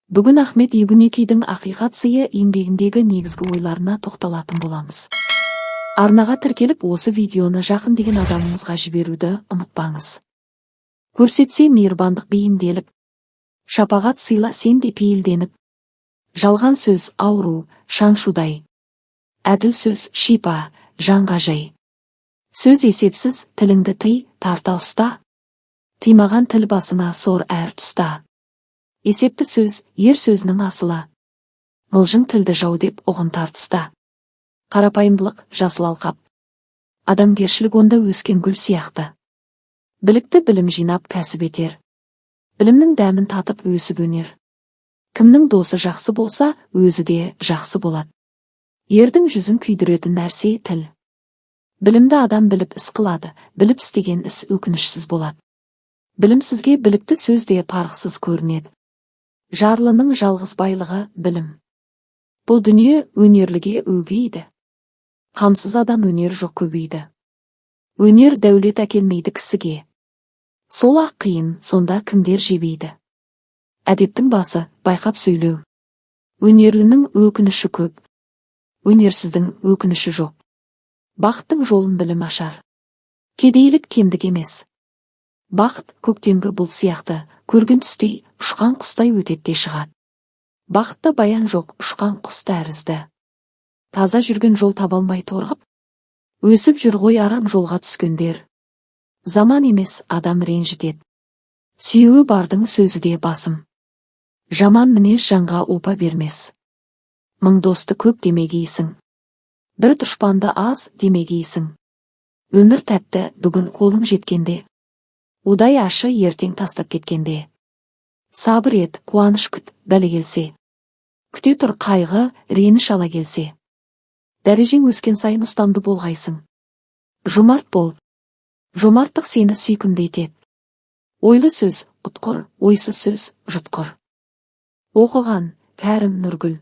Бүгін Ахмет Ибн-Кийдің ақиқат сыйы еңбегіндегі негізгі ойларына тоқталатын боламыз. Арнаға тіркеліп, осы видеоны жақын деген адамыңызға жіберуді ұмытпаңыз. Көрсетсе мейірбандық бейімделіп, шапағат сыйла сенде пейілденіп, жалған сөз ауру, шаншудай, әділ сөз шипа, жанға жай. Сөз есепсіз, тіліңді тый, тарта ұста, тимаған тіл басына сор әр тұста. Есепті сөз, ер сөзінің асылы. Мылжың тілді жау деп оғын тартыста. Қарапайымдылық, жасыл алқап. Адамгершілік онда өскен гүл сияқты. Білікті білім жинап кәсіп етер. Білімнің дәмін татып өсіп өнер. Кімнің досы жақсы болса, өзі де жақсы болады. Ердің жүзін күйдіретін нәрсе тіл. Білімді адам біліп іс қылады, біліп істеген іс өкінішсіз болады. Білімсізге білікті сөз де парықсыз көрінеді. Жарлының жалғыз байлығы білім. Бұл дүние өнерліге өгейді. Қамсыз адам өнер жоқ көбейді. Өнер дәулет әкелмейді кісіге. Сол ақ қиын, сонда кімдер жебейді. Әдептің басы байқап сөйлеу. Өнерлінің өкініші көп. Өнерсіздің өкініші жоқ. Бақыттың жолын білім ашар. Кедейлік кемдік емес. Бақыт көктемгі бұлт сияқты, көрген түстей, ұшқан құстай өтетте шығады. Бақытта баян жоқ, ұшқан құс тәрізді. Таза жүрген жол табалмай торғып, өсіп жүр ғой арам жолға түскендер. Заман емес, адам ренжітеді. Сүйеуі бардың сөзі де басым. Жаман мінез жанға опа бермес. Мың досты көп демегейсің. Бір дұшпанды аз демегейсің. Өмір тәтті, бүгін қолың жеткенде. Удай ашы ертең тастап кеткенде. Сабыр ет, қуаныш күт, бәле келсе. Күте тұр қайғы, реніш ала келсе. Дәрежең өскен сайын ұстамды болғайсың. Жомарт бол. Жомарттық сені сүйкімді етеді. Ойлы сөз, ұтқыр, ойсыз сөз, жұтқыр. Оқыған, кәрім Нұргүл.